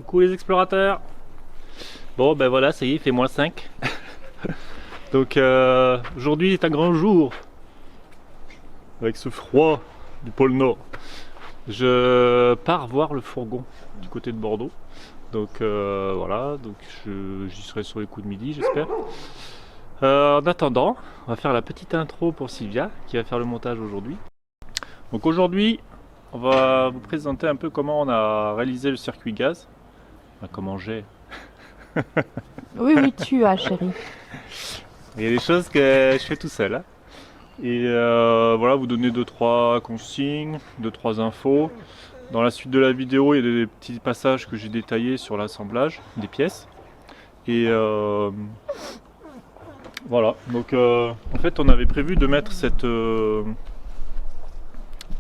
Coucou les explorateurs. Bon ben voilà, ça y est, il fait -5. Donc aujourd'hui est un grand jour. Avec ce froid du pôle Nord. Je pars voir le fourgon du côté de Bordeaux. Donc voilà, donc j'y serai sur les coups de midi, j'espère. En attendant, on va faire la petite intro pour Sylvia qui va faire le montage aujourd'hui. Donc aujourd'hui, on va vous présenter un peu comment on a réalisé le circuit gaz. Enfin, comment j'ai. Oui, tu as, chérie. Il y a des choses que je fais tout seul. Hein. Et voilà, vous donner 2-3 consignes, 2-3 infos. Dans la suite de la vidéo, il y a des petits passages que j'ai détaillés sur l'assemblage des pièces. Et voilà, donc en fait on avait prévu de mettre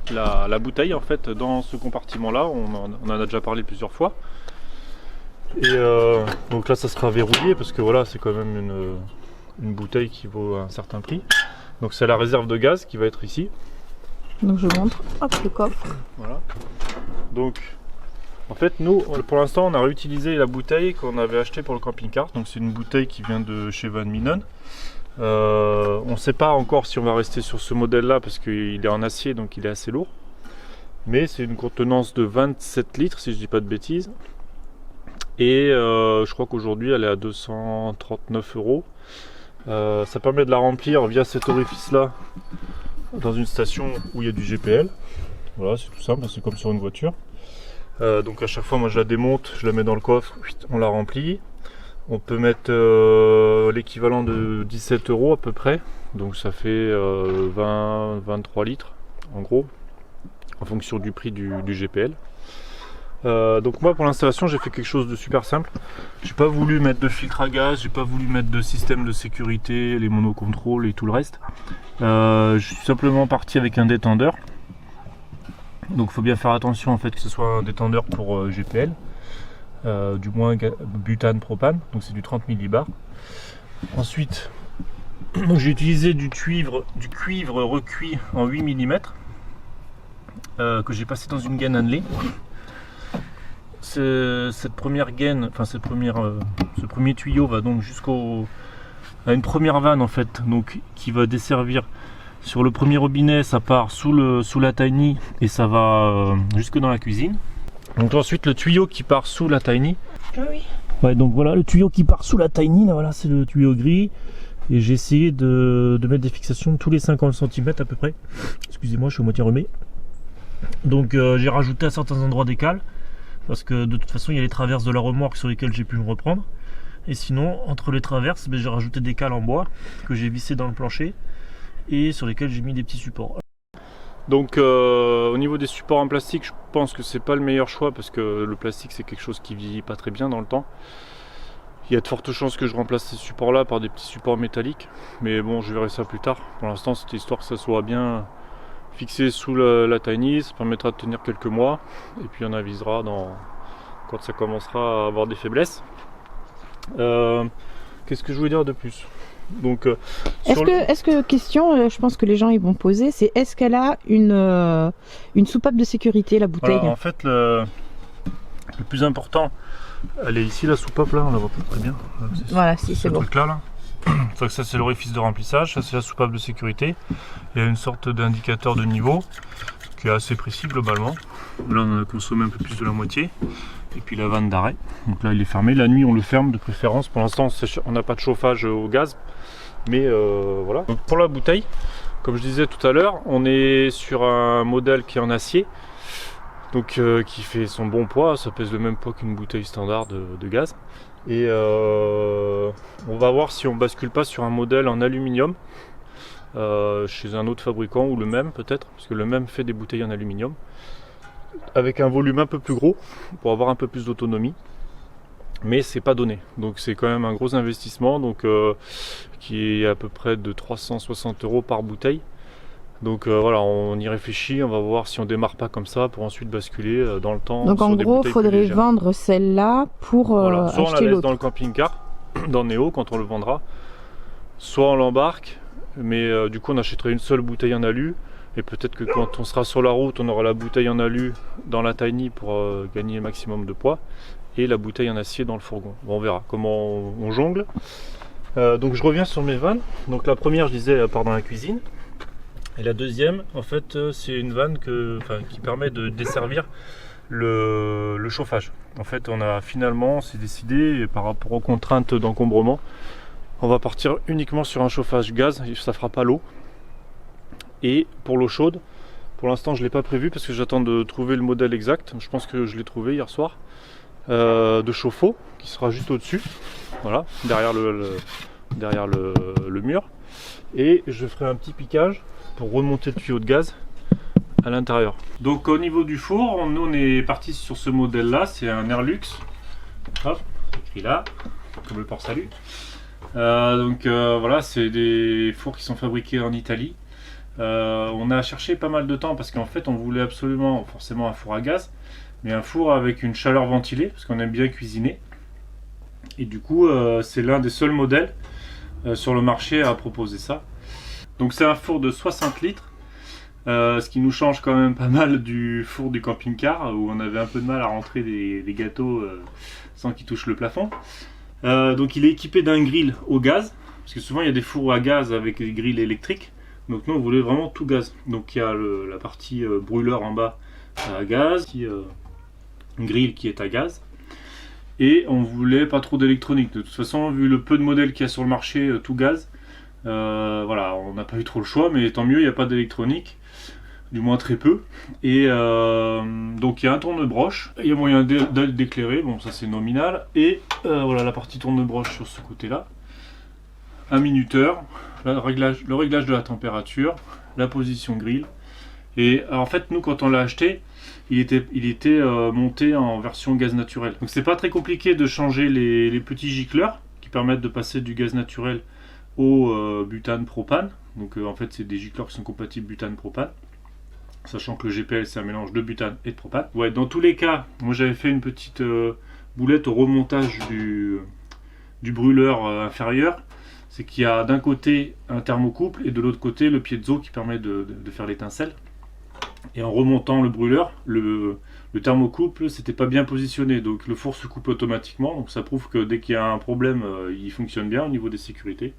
la bouteille en fait dans ce compartiment là, on en a déjà parlé plusieurs fois. Et donc là ça sera verrouillé parce que voilà c'est quand même une bouteille qui vaut un certain prix. Donc c'est la réserve de gaz qui va être ici. Donc je montre, hop, le coffre. Voilà. Donc en fait nous pour l'instant on a réutilisé la bouteille qu'on avait achetée pour le camping-car. Donc c'est une bouteille qui vient de chez Van Minen. On ne sait pas encore si on va rester sur ce modèle là parce qu'il est en acier donc il est assez lourd. Mais c'est une contenance de 27 litres si je dis pas de bêtises. Et je crois qu'aujourd'hui elle est à 239 €. Ça permet de la remplir via cet orifice là dans une station où il y a du GPL. Voilà, c'est tout simple, c'est comme sur une voiture. Donc à chaque fois moi je la démonte, je la mets dans le coffre, on la remplit. On peut mettre l'équivalent de 17 € à peu près. Donc ça fait 20-23 litres en gros, en fonction du prix du GPL. Donc moi pour l'installation j'ai fait quelque chose de super simple. J'ai pas voulu mettre de filtre à gaz, j'ai pas voulu mettre de système de sécurité, les monocontrôles et tout le reste. Je suis simplement parti avec un détendeur. Donc il faut bien faire attention en fait que ce soit un détendeur pour GPL, du moins butane propane, donc c'est du 30 millibars. Ensuite j'ai utilisé du cuivre recuit en 8 mm que j'ai passé dans une gaine annelée. Cette première gaine, enfin ce premier tuyau va donc à une première vanne en fait, donc qui va desservir sur le premier robinet, ça part sous la tiny et ça va jusque dans la cuisine. Donc ensuite le tuyau qui part sous la tiny. Ah oui. Ouais, donc voilà le tuyau qui part sous la tiny, là voilà c'est le tuyau gris. Et j'ai essayé de mettre des fixations tous les 50 cm à peu près. Excusez-moi, je suis au moitié remet. Donc j'ai rajouté à certains endroits des cales. Parce que de toute façon il y a les traverses de la remorque sur lesquelles j'ai pu me reprendre. Et sinon entre les traverses j'ai rajouté des cales en bois que j'ai vissé dans le plancher et sur lesquels j'ai mis des petits supports. Donc au niveau des supports en plastique je pense que c'est pas le meilleur choix parce que le plastique c'est quelque chose qui vieillit pas très bien dans le temps. Il y a de fortes chances que je remplace ces supports là par des petits supports métalliques, mais bon je verrai ça plus tard. Pour l'instant c'était histoire que ça soit bien fixé sous la tiny, ça permettra de tenir quelques mois et puis on avisera quand ça commencera à avoir des faiblesses. Qu'est-ce que je voulais dire de plus? Donc, est-ce que question, je pense que les gens ils vont poser, c'est est-ce qu'elle a une soupape de sécurité la bouteille? Voilà, en fait le plus important, elle est ici la soupape là, on la voit pas très bien. Voilà, si c'est bon. Truc là. Donc ça c'est l'orifice de remplissage, ça c'est la soupape de sécurité. Il y a une sorte d'indicateur de niveau qui est assez précis globalement. Là on a consommé un peu plus de la moitié. Et puis la vanne d'arrêt. Donc là il est fermé. La nuit on le ferme de préférence. Pour l'instant on n'a pas de chauffage au gaz. Mais voilà. Donc pour la bouteille, comme je disais tout à l'heure, on est sur un modèle qui est en acier. Donc qui fait son bon poids. Ça pèse le même poids qu'une bouteille standard de gaz. Et on va voir si on bascule pas sur un modèle en aluminium chez un autre fabricant ou le même peut-être, parce que le même fait des bouteilles en aluminium avec un volume un peu plus gros pour avoir un peu plus d'autonomie, mais c'est pas donné, donc c'est quand même un gros investissement, donc qui est à peu près de 360 € par bouteille. Donc voilà, on y réfléchit, on va voir si on démarre pas comme ça pour ensuite basculer dans le temps. Donc en gros, il faudrait vendre celle-là pour voilà. Soit acheter on la laisse l'autre dans le camping-car, dans Néo quand on le vendra, soit on l'embarque, mais du coup on achèterait une seule bouteille en alu Et peut-être que quand on sera sur la route, on aura la bouteille en alu dans la tiny pour gagner le maximum de poids. Et la bouteille en acier dans le fourgon. Bon, on verra comment on jongle. Donc je reviens sur mes vannes. Donc la première, je disais, elle part dans la cuisine. Et la deuxième, en fait, c'est une vanne qui permet de desservir le chauffage. En fait, s'est décidé, par rapport aux contraintes d'encombrement, on va partir uniquement sur un chauffage gaz, ça fera pas l'eau. Et pour l'eau chaude, pour l'instant je ne l'ai pas prévu parce que j'attends de trouver le modèle exact. Je pense que je l'ai trouvé hier soir. De chauffe-eau qui sera juste au-dessus, voilà, derrière le mur. Et je ferai un petit piquage pour remonter le tuyau de gaz à l'intérieur. Donc au niveau du four, nous on est parti sur ce modèle là, c'est un Airlux. Hop, écrit là, comme le port salut. Voilà, c'est des fours qui sont fabriqués en Italie. On a cherché pas mal de temps parce qu'en fait on voulait absolument forcément un four à gaz, mais un four avec une chaleur ventilée parce qu'on aime bien cuisiner. Et du coup c'est l'un des seuls modèles sur le marché à proposer ça. Donc c'est un four de 60 litres. Ce qui nous change quand même pas mal du four du camping-car où on avait un peu de mal à rentrer des gâteaux sans qu'ils touchent le plafond. Donc il est équipé d'un grill au gaz, parce que souvent il y a des fours à gaz avec des grilles électriques. Donc nous on voulait vraiment tout gaz. Donc il y a la partie brûleur en bas à gaz, une grille qui est à gaz. Et on voulait pas trop d'électronique. De toute façon, vu le peu de modèles qu'il y a sur le marché tout gaz, voilà, on n'a pas eu trop le choix, mais tant mieux, il n'y a pas d'électronique. Du moins très peu. Et donc il y a un tourne-broche, il y a moyen d'éclairer, bon ça c'est nominal. Et voilà la partie tourne-broche sur ce côté-là. Un minuteur, le réglage de la température, la position grille. Et en fait nous quand on l'a acheté, il était monté en version gaz naturel. Donc c'est pas très compliqué de changer les petits gicleurs qui permettent de passer du gaz naturel au butane propane. Donc en fait c'est des gicleurs qui sont compatibles butane propane. Sachant que le GPL c'est un mélange de butane et de propane. Ouais, dans tous les cas, moi j'avais fait une petite boulette au remontage du brûleur inférieur. C'est qu'il y a d'un côté un thermocouple et de l'autre côté le piezo qui permet de faire l'étincelle. Et en remontant le brûleur, le thermocouple c'était pas bien positionné, donc le four se coupe automatiquement. Donc ça prouve que dès qu'il y a un problème, il fonctionne bien au niveau des sécurités.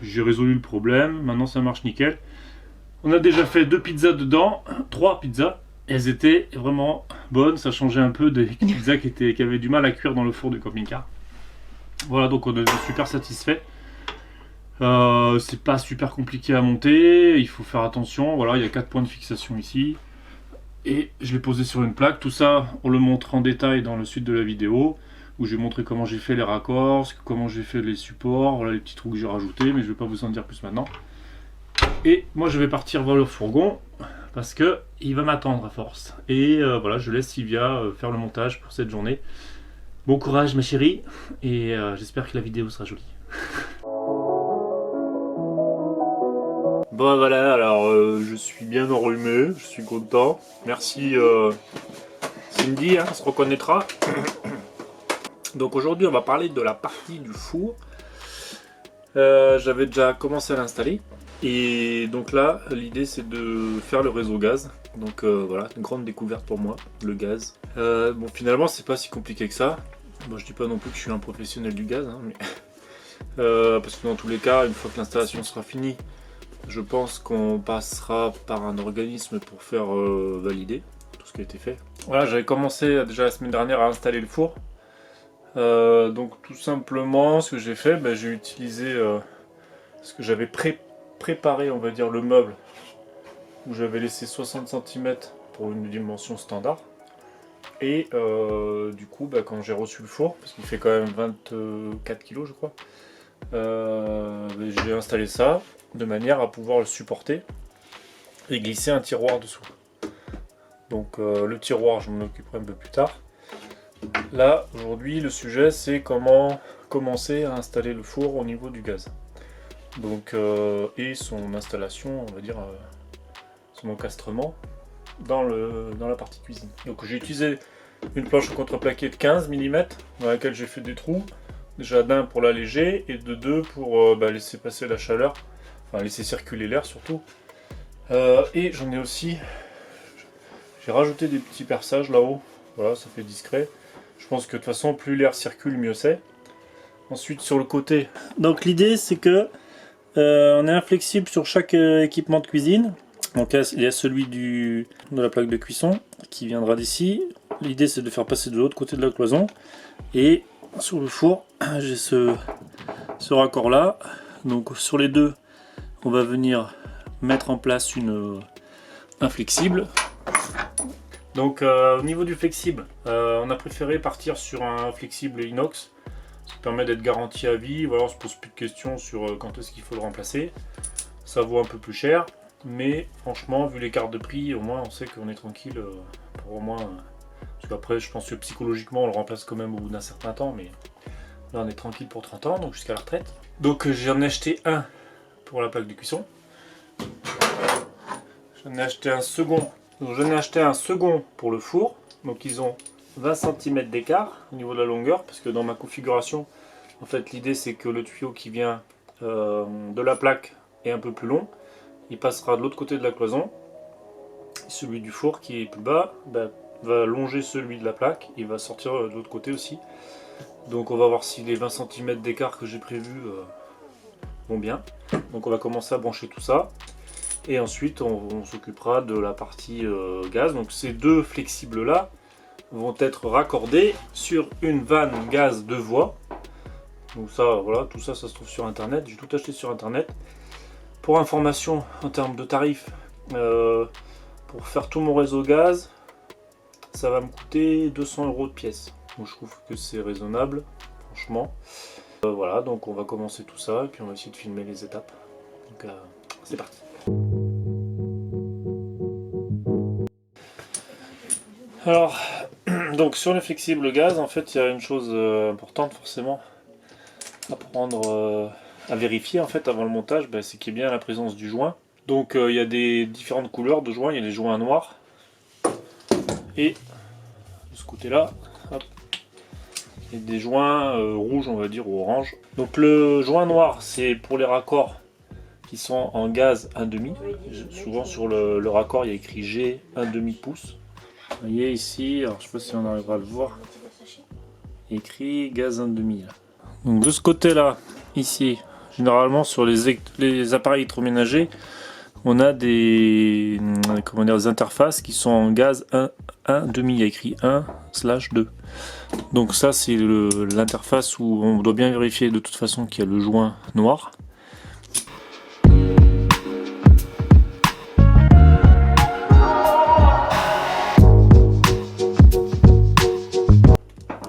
J'ai résolu le problème, maintenant ça marche nickel. On a déjà fait 2 pizzas dedans, 3 pizzas. Elles étaient vraiment bonnes, ça changeait un peu des pizzas qui avaient du mal à cuire dans le four du camping-car. Voilà, donc on est super satisfait. C'est pas super compliqué à monter, il faut faire attention. Voilà, il y a 4 points de fixation ici. Et je l'ai posé sur une plaque. Tout ça, on le montre en détail dans le suite de la vidéo, où je vais montrer comment j'ai fait les raccords, comment j'ai fait les supports, voilà les petits trous que j'ai rajoutés, mais je vais pas vous en dire plus maintenant. Et moi je vais partir vers le fourgon parce que il va m'attendre à force. Et voilà, je laisse Sylvia faire le montage pour cette journée. Bon courage ma chérie, et j'espère que la vidéo sera jolie. Bon voilà, alors je suis bien enrhumé, je suis content. Merci Cindy, hein, on se reconnaîtra. Donc aujourd'hui on va parler de la partie du four. J'avais déjà commencé à l'installer. Et donc là, l'idée c'est de faire le réseau gaz. Donc voilà, une grande découverte pour moi, le gaz. Bon, finalement, c'est pas si compliqué que ça. Bon, je dis pas non plus que je suis un professionnel du gaz, hein, mais parce que dans tous les cas, une fois que l'installation sera finie, je pense qu'on passera par un organisme pour faire valider tout ce qui a été fait. Voilà, j'avais commencé déjà la semaine dernière à installer le four. Donc tout simplement, ce que j'ai fait, j'ai utilisé ce que j'avais préparé, on va dire, le meuble où j'avais laissé 60 cm pour une dimension standard. Et du coup, quand j'ai reçu le four, parce qu'il fait quand même 24 kg je crois, j'ai installé ça de manière à pouvoir le supporter et glisser un tiroir dessous. Donc le tiroir, je m'en occuperai un peu plus tard. Là, aujourd'hui, le sujet, c'est comment commencer à installer le four au niveau du gaz. Donc, et son installation, on va dire, son encastrement dans la partie cuisine. Donc j'ai utilisé une planche contreplaquée de 15 mm dans laquelle j'ai fait des trous. Déjà d'un pour l'alléger et de deux pour laisser passer la chaleur, enfin laisser circuler l'air surtout. Et j'en ai aussi, j'ai rajouté des petits perçages là-haut, voilà, ça fait discret. Je pense que de toute façon, plus l'air circule, mieux c'est. Ensuite, sur le côté. Donc l'idée, c'est que on est inflexible sur chaque équipement de cuisine. Donc là, il y a celui de la plaque de cuisson qui viendra d'ici. L'idée, c'est de faire passer de l'autre côté de la cloison. Et sur le four, j'ai ce raccord là. Donc sur les deux, on va venir mettre en place un flexible. Donc au niveau du flexible, on a préféré partir sur un flexible inox. Ça permet d'être garanti à vie. Voilà, on se pose plus de questions sur quand est-ce qu'il faut le remplacer. Ça vaut un peu plus cher, mais franchement, vu l'écart de prix, au moins on sait qu'on est tranquille pour au moins. Parce qu'après, je pense que psychologiquement, on le remplace quand même au bout d'un certain temps, mais là, on est tranquille pour 30 ans, donc jusqu'à la retraite. Donc j'en ai acheté un pour la plaque de cuisson. J'en ai acheté un second. Donc j'en ai acheté un second pour le four. Donc ils ont 20 cm d'écart au niveau de la longueur, parce que dans ma configuration, en fait, l'idée c'est que le tuyau qui vient de la plaque est un peu plus long. Il passera de l'autre côté de la cloison. Celui du four qui est plus bas va longer celui de la plaque. Il va sortir de l'autre côté aussi. Donc on va voir si les 20 cm d'écart que j'ai prévus vont bien. Donc on va commencer à brancher tout ça. Et ensuite on s'occupera de la partie gaz. Donc ces deux flexibles là vont être raccordés sur une vanne gaz 2 voies. Donc ça, voilà, tout ça, ça se trouve sur internet. J'ai tout acheté sur internet. Pour information en termes de tarifs, pour faire tout mon réseau gaz, ça va me coûter 200 € de pièce. Donc je trouve que c'est raisonnable, franchement. Voilà, donc on va commencer tout ça et puis on va essayer de filmer les étapes. Donc c'est parti. Alors, donc sur les flexibles gaz, en fait, il y a une chose importante forcément à prendre, à vérifier en fait avant le montage, c'est qu'il y a bien la présence du joint. Donc il y a des différentes couleurs de joints, il y a des joints noirs et de ce côté-là, il y a des joints rouges, on va dire, ou orange. Donc le joint noir, c'est pour les raccords qui sont en gaz 1,5. Souvent sur le raccord, il y a écrit G 1,5 pouces. Vous voyez ici, alors je sais pas si on arrivera à le voir, écrit gaz 1,5 là. Donc de ce côté-là, ici, généralement sur les appareils électroménagers, on a des interfaces qui sont en gaz 1,5, il y a écrit 1/2. Donc ça c'est l'interface où on doit bien vérifier de toute façon qu'il y a le joint noir.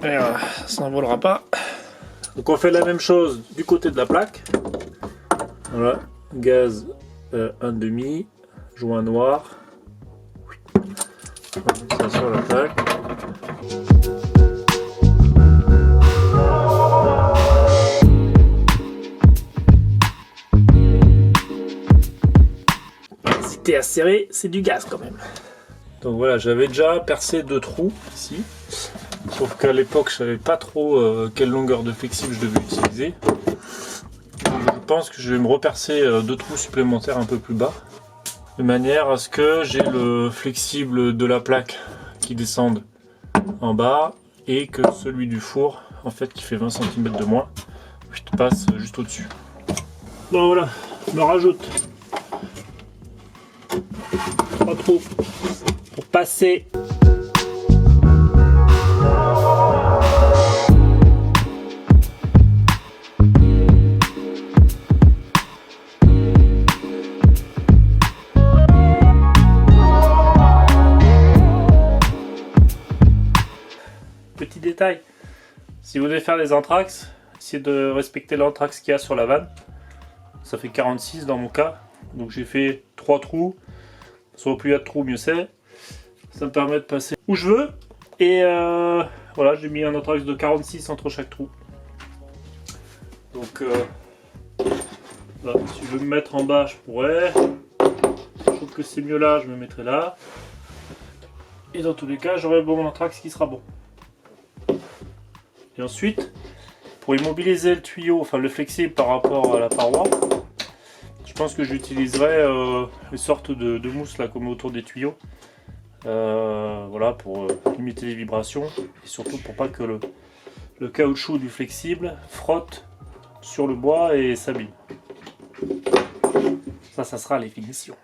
Et ça n'envolera pas. Donc on fait la même chose du côté de la plaque. Voilà, gaz 1,5, joint noir. Ça sur la plaque. Si t'es acéré, c'est du gaz quand même. Donc voilà, j'avais déjà percé 2 trous ici. Sauf qu'à l'époque, je savais pas trop quelle longueur de flexible je devais utiliser. Je pense que je vais me repercer 2 trous supplémentaires un peu plus bas. De manière à ce que j'ai le flexible de la plaque qui descende en bas et que celui du four, en fait, qui fait 20 cm de moins, passe juste au-dessus. Bon voilà, je me rajoute 3 trous pour passer. Petit détail, si vous voulez faire les anthrax, essayez de respecter l'anthrax qu'il y a sur la vanne. Ça fait 46 dans mon cas, donc j'ai fait 3 trous. Soit plus il y a de trous, mieux c'est. Ça me permet de passer où je veux. Et voilà, j'ai mis un anthrax de 46 entre chaque trou. Donc là, si je veux me mettre en bas, je pourrais. Je trouve que c'est mieux là, je me mettrai là. Et dans tous les cas, j'aurai mon anthrax qui sera bon. Et ensuite, pour immobiliser le tuyau, enfin le flexible par rapport à la paroi, Je pense que j'utiliserai une sorte de mousse là comme autour des tuyaux. Voilà, pour limiter les vibrations et surtout pour pas que le caoutchouc du flexible frotte sur le bois et s'abîme. Ça sera les finitions.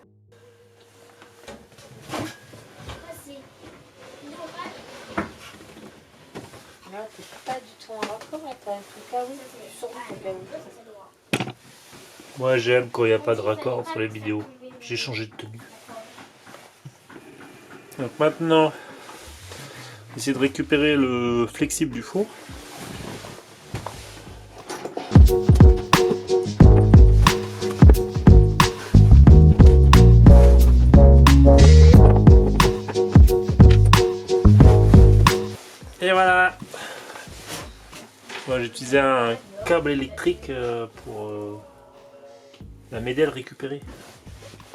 Là, t'es pas du tout en raccord, là, t'as un truc là, oui, surtout ton caoutchouc. Moi j'aime quand il n'y a pas de raccord sur les vidéos. J'ai changé de tenue. Donc maintenant, essayer de récupérer le flexible du four. Et voilà. Moi j'ai utilisé un câble électrique pour m'aider à le récupérer.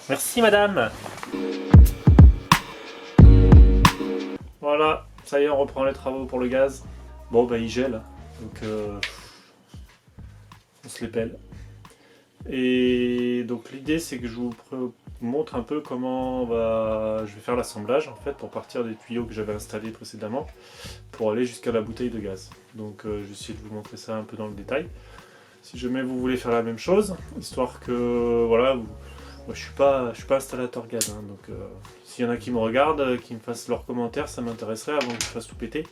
Merci madame. Voilà, ça y est, on reprend les travaux pour le gaz. Bon bah il gèle, donc on se les pèle. Et donc l'idée c'est que je vous montre un peu comment je vais faire l'assemblage en fait pour partir des tuyaux que j'avais installés précédemment pour aller jusqu'à la bouteille de gaz. Donc je vais essayer de vous montrer ça un peu dans le détail. Si jamais vous voulez faire la même chose, histoire que voilà, moi je suis pas installateur gaz, hein, donc s'il y en a qui me regardent, qui me fassent leurs commentaires, ça m'intéresserait avant que je fasse tout péter.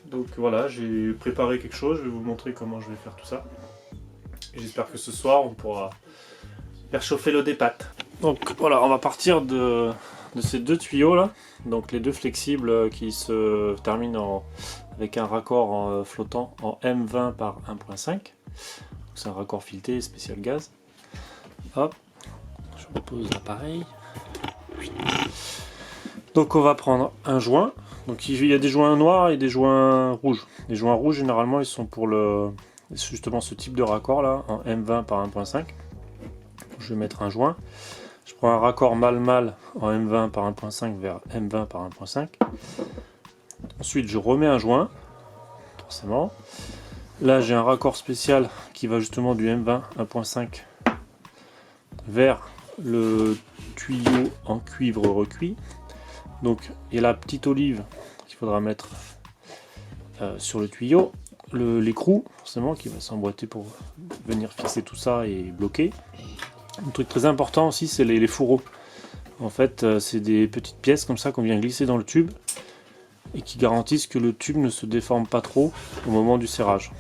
Donc voilà, j'ai préparé quelque chose, je vais vous montrer comment je vais faire tout ça. J'espère que ce soir on pourra faire chauffer l'eau des pâtes. Donc voilà, on va partir de ces deux tuyaux là, donc les deux flexibles qui se terminent avec un raccord flottant en M20 par 1.5. C'est un raccord fileté spécial gaz. Hop, je repose l'appareil. Donc on va prendre un joint. Donc il y a des joints noirs et des joints rouges. Les joints rouges généralement ils sont pour justement ce type de raccord là, en M20 par 1.5. Je vais mettre un joint. Je prends un raccord mâle-mâle en M20 par 1.5 vers M20 par 1.5. Ensuite je remets un joint, forcément. Là j'ai un raccord spécial qui va justement du M20 1.5 vers le tuyau en cuivre recuit. Donc il y a la petite olive qu'il faudra mettre sur le tuyau. L'écrou forcément qui va s'emboîter pour venir fixer tout ça et bloquer. Un truc très important aussi c'est les fourreaux. En fait c'est des petites pièces comme ça qu'on vient glisser dans le tube et qui garantissent que le tube ne se déforme pas trop au moment du serrage.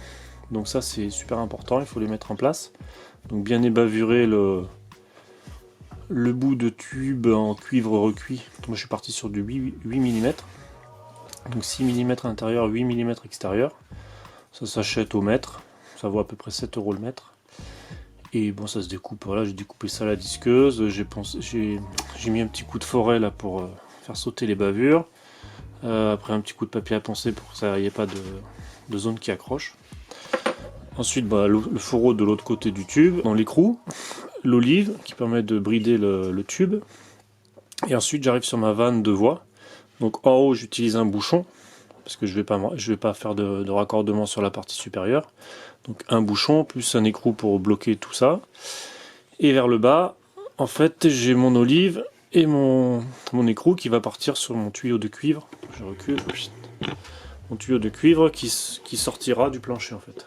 Donc ça c'est super important, il faut les mettre en place. Donc bien ébavurer le bout de tube en cuivre recuit. Moi je suis parti sur du 8 mm. Donc 6 mm intérieur, 8 mm extérieur. Ça s'achète au mètre, ça vaut à peu près 7 € le mètre. Et bon ça se découpe, voilà, j'ai découpé ça à la disqueuse, j'ai mis un petit coup de forêt là pour faire sauter les bavures. Après un petit coup de papier à poncer pour que ça n'y ait pas de zone qui accroche. Ensuite le fourreau de l'autre côté du tube, dans l'écrou, l'olive qui permet de brider le tube. Et ensuite j'arrive sur ma vanne de voie. Donc en haut j'utilise un bouchon, parce que je vais pas faire de raccordement sur la partie supérieure. Donc un bouchon plus un écrou pour bloquer tout ça. Et vers le bas, en fait j'ai mon olive et mon écrou qui va partir sur mon tuyau de cuivre. Je recule. Mon tuyau de cuivre qui sortira du plancher en fait.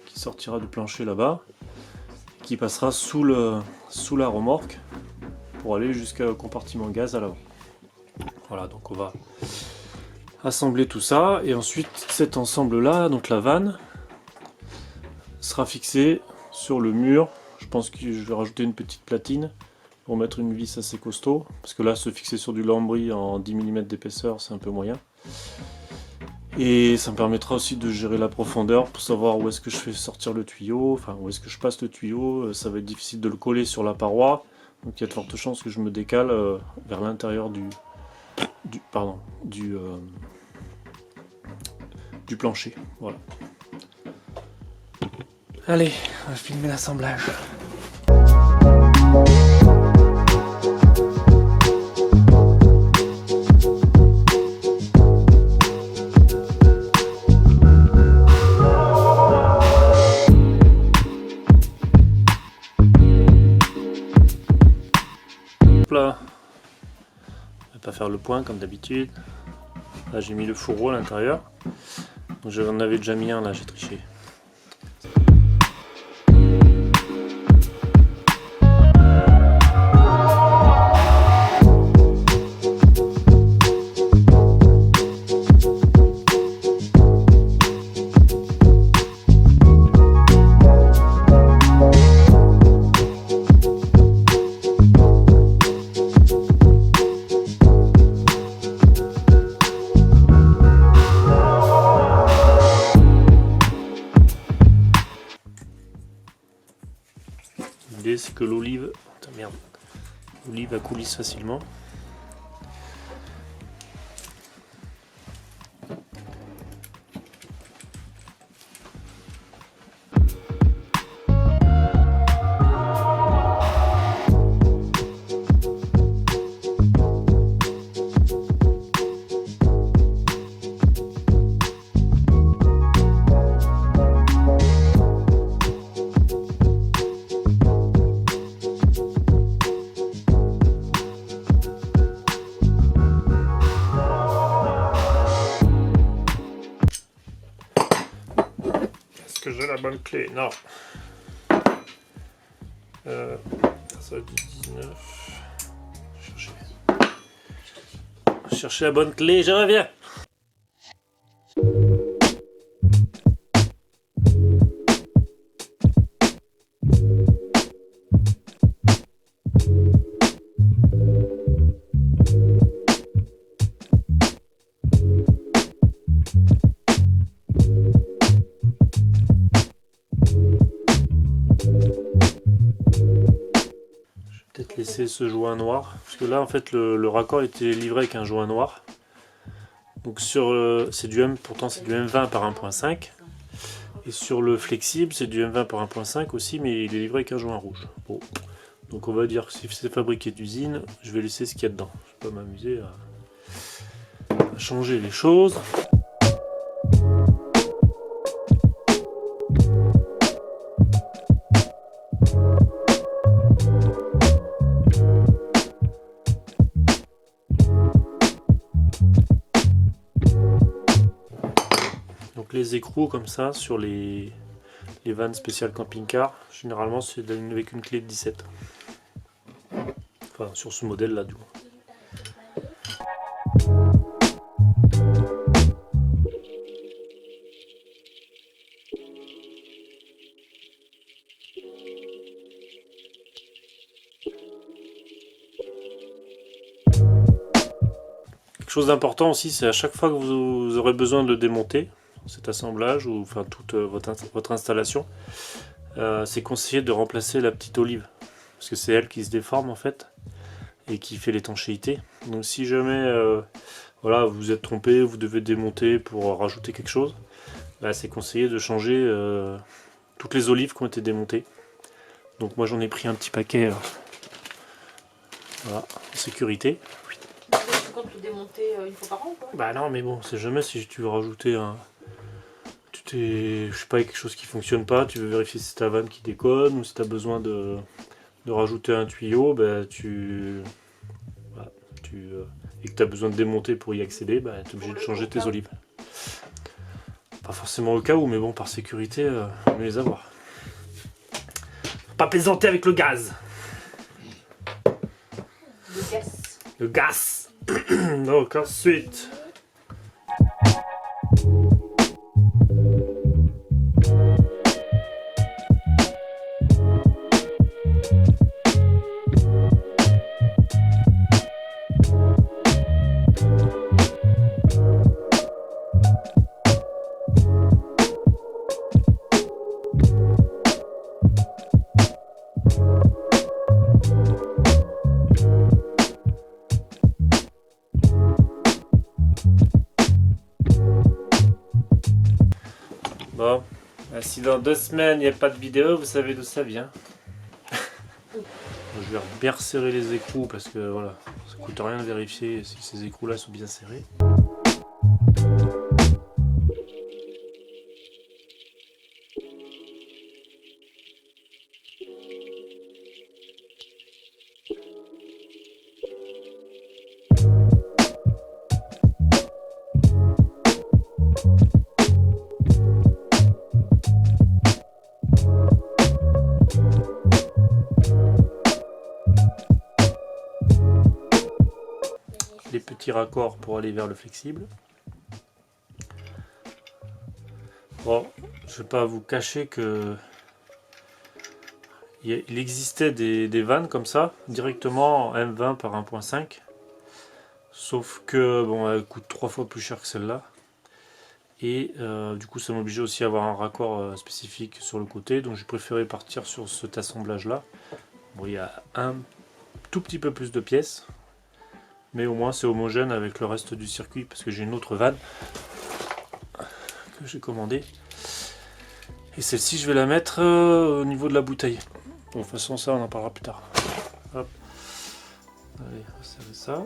Qui sortira du plancher là-bas. Qui passera sous la remorque pour aller jusqu'au compartiment gaz à l'avant. Voilà, donc on va assembler tout ça et ensuite cet ensemble là, donc la vanne, sera fixé sur le mur. Je pense que je vais rajouter une petite platine pour mettre une vis assez costaud, parce que là se fixer sur du lambris en 10 mm d'épaisseur c'est un peu moyen. Et ça me permettra aussi de gérer la profondeur pour savoir où est-ce que je fais sortir le tuyau, enfin où est-ce que je passe le tuyau. Ça va être difficile de le coller sur la paroi, donc il y a de fortes chances que je me décale vers l'intérieur du plancher. Voilà. Allez, on va filmer l'assemblage. faire le point comme d'habitude. Là j'ai mis le fourreau à l'intérieur. Donc j'en avais déjà mis un là, j'ai triché. L'idée c'est que l'olive, merde, l'olive elle coulisse facilement. Est-ce que j'ai la bonne clé? Non. Ça dit 19. Chercher la bonne clé, je reviens. Peut-être laisser ce joint noir, parce que là en fait le raccord était livré avec un joint noir. Donc sur c'est du pourtant c'est du M20 par 1.5, et sur le flexible c'est du M20 par 1.5 aussi, mais il est livré avec un joint rouge. Bon. Donc on va dire que si c'est fabriqué d'usine, je vais laisser ce qu'il y a dedans. Je vais pas m'amuser à changer les choses. Donc les écrous comme ça sur les vannes spéciales camping-car, généralement c'est avec une clé de 17. Enfin sur ce modèle là du coup. Quelque chose d'important aussi, c'est à chaque fois que vous aurez besoin de le démonter, cet assemblage ou enfin toute votre installation, c'est conseillé de remplacer la petite olive parce que c'est elle qui se déforme en fait et qui fait l'étanchéité. Donc si jamais voilà, vous vous êtes trompé, vous devez démonter pour rajouter quelque chose, bah, c'est conseillé de changer toutes les olives qui ont été démontées. Donc moi j'en ai pris un petit paquet voilà, en sécurité. Tu comptes le démonter une fois par an ou quoi? Bah non mais bon, c'est jamais si tu veux rajouter un... je sais pas, quelque chose qui fonctionne pas, tu veux vérifier si c'est ta vanne qui déconne ou si tu as besoin de rajouter un tuyau, bah, voilà, et que tu as besoin de démonter pour y accéder, bah, tu es obligé de changer tes olives. Pas forcément au cas où, mais bon, par sécurité, mieux les avoir. Faut pas plaisanter avec le gaz. Le gaz. Le gaz. Donc ensuite... Bon, si dans 2 semaines il n'y a pas de vidéo, vous savez d'où ça vient. Je vais bien resserrer les écrous parce que voilà, ça coûte rien de vérifier si ces écrous là sont bien serrés. petit raccord pour aller vers le flexible. Bon, je ne vais pas vous cacher que il existait des vannes comme ça, directement en M20 par 1.5. Sauf que bon, elle coûte 3 fois plus cher que celle-là. Et du coup, ça m'obligeait aussi à avoir un raccord spécifique sur le côté. Donc j'ai préféré partir sur cet assemblage-là. Bon, il y a un tout petit peu plus de pièces. Mais au moins c'est homogène avec le reste du circuit. Parce que j'ai une autre vanne que j'ai commandée. Et celle-ci, je vais la mettre au niveau de la bouteille. Bon, de toute façon, ça, on en parlera plus tard. Hop. Allez, on va serrer ça.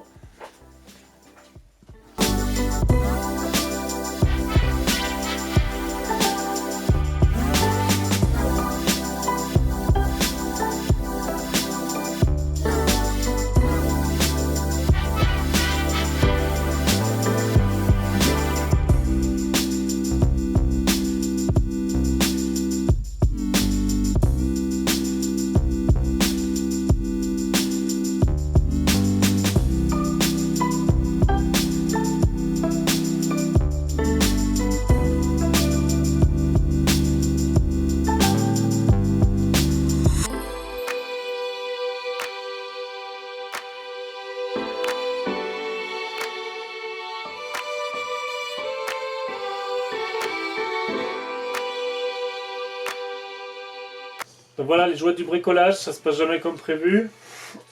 Donc voilà, les jouets du bricolage, ça se passe jamais comme prévu.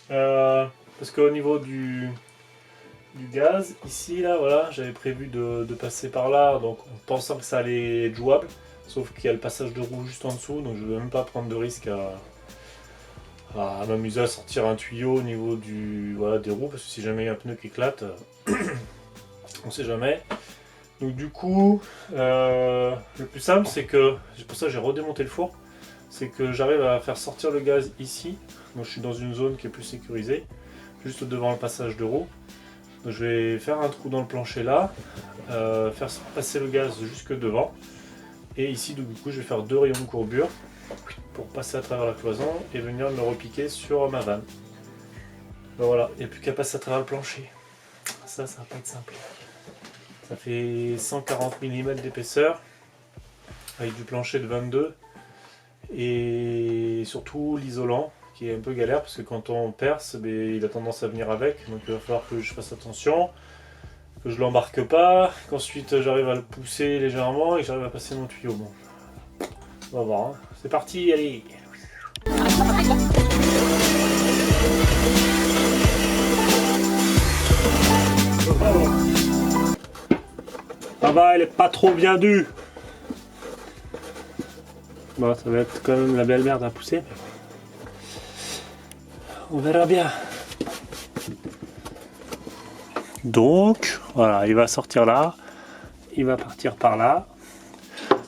Parce qu'au niveau du gaz, ici, là, voilà, j'avais prévu de passer par là, donc en pensant que ça allait être jouable. Sauf qu'il y a le passage de roue juste en dessous, donc je ne vais même pas prendre de risque à m'amuser à sortir un tuyau au niveau des roues, parce que si jamais il y a un pneu qui éclate, on sait jamais. Donc du coup, le plus simple, c'est que, c'est pour ça que j'ai redémonté le four, c'est que j'arrive à faire sortir le gaz ici. Donc je suis dans une zone qui est plus sécurisée, juste devant le passage de roue. Donc je vais faire un trou dans le plancher là, faire passer le gaz jusque devant. Et ici, du coup, je vais faire 2 rayons de courbure pour passer à travers la cloison et venir me repiquer sur ma vanne. Donc voilà, il n'y a plus qu'à passer à travers le plancher. Ça va pas être simple. Ça fait 140 mm d'épaisseur avec du plancher de 22 et surtout l'isolant qui est un peu galère parce que quand on perce, il a tendance à venir avec, donc il va falloir que je fasse attention, que je l'embarque pas, qu'ensuite j'arrive à le pousser légèrement et que j'arrive à passer mon tuyau. Bon, on va voir, hein. C'est parti, allez. Ça va, elle est pas trop bien due. Bon, ça va être quand même la belle merde à pousser. On verra bien. Donc, voilà, il va sortir là. Il va partir par là.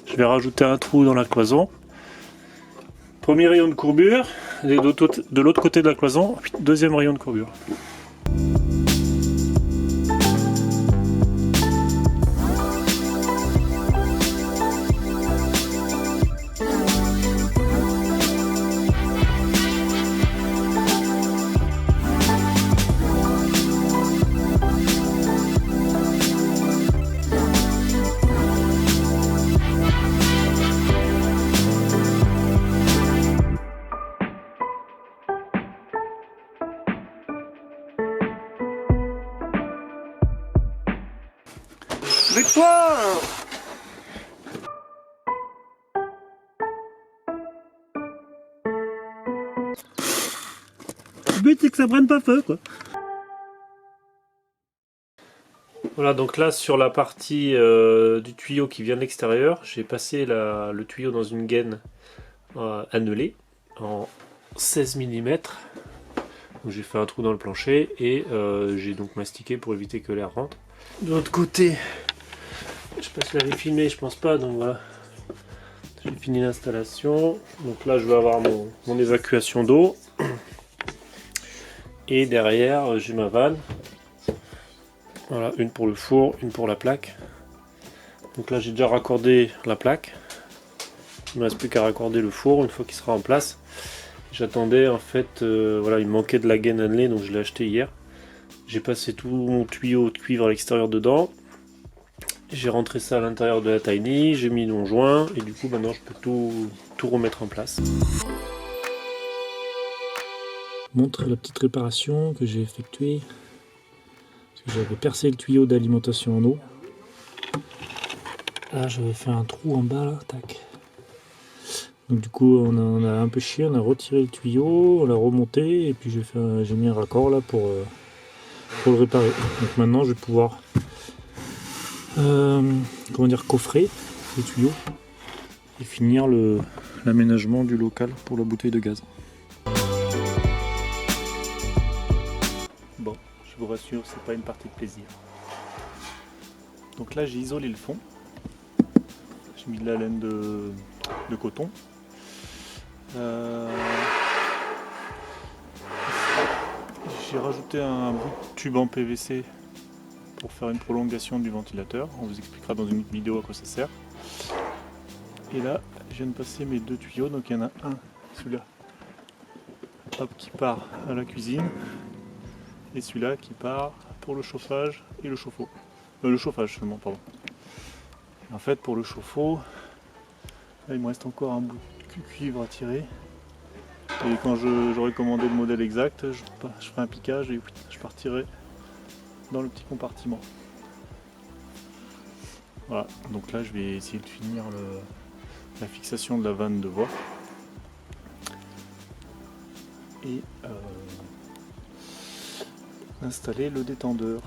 Je vais rajouter un trou dans la cloison. Premier rayon de courbure. Et de l'autre côté de la cloison, deuxième rayon de courbure. Avec toi! Le but c'est que ça prenne pas feu, quoi. Voilà, donc là sur la partie du tuyau qui vient de l'extérieur, j'ai passé le tuyau dans une gaine annelée en 16 mm. J'ai fait un trou dans le plancher et j'ai donc mastiqué pour éviter que l'air rentre. De l'autre côté, je sais pas si je l'avais filmé, je pense pas, donc voilà. J'ai fini l'installation. Donc là je vais avoir mon évacuation d'eau. Et derrière j'ai ma vanne. Voilà, une pour le four, une pour la plaque. Donc là j'ai déjà raccordé la plaque. Il ne me reste plus qu'à raccorder le four une fois qu'il sera en place. J'attendais en fait, voilà, il me manquait de la gaine annelée, donc je l'ai acheté hier. J'ai passé tout mon tuyau de cuivre à l'extérieur dedans. J'ai rentré ça à l'intérieur de la Tiny, j'ai mis mon joint et du coup maintenant je peux tout remettre en place. Je montre la petite réparation que j'ai effectuée. Parce que j'avais percé le tuyau d'alimentation en eau. Là j'avais fait un trou en bas là, tac. Donc du coup on a un peu chié, on a retiré le tuyau, on l'a remonté et puis j'ai mis un raccord là pour le réparer. Donc maintenant je vais pouvoir coffrer les tuyaux et finir l'aménagement du local pour la bouteille de gaz. Bon, je vous rassure, c'est pas une partie de plaisir. Donc là j'ai isolé le fond. J'ai mis de la laine de coton. J'ai rajouté un bout de tube en PVC pour faire une prolongation du ventilateur. On vous expliquera dans une vidéo à quoi ça sert. Et là, je viens de passer mes 2 tuyaux. Donc il y en a un, celui-là, qui part à la cuisine. Et celui-là qui part pour le chauffage et le chauffe-eau. Le chauffage seulement, pardon. Et en fait, pour le chauffe-eau, là, il me reste encore un bout de cuivre à tirer. Et quand j'aurai commandé le modèle exact, je ferai un piquage et je partirai dans le petit compartiment. Voilà, donc là je vais essayer de finir la fixation de la vanne de voie. Et installer le détendeur.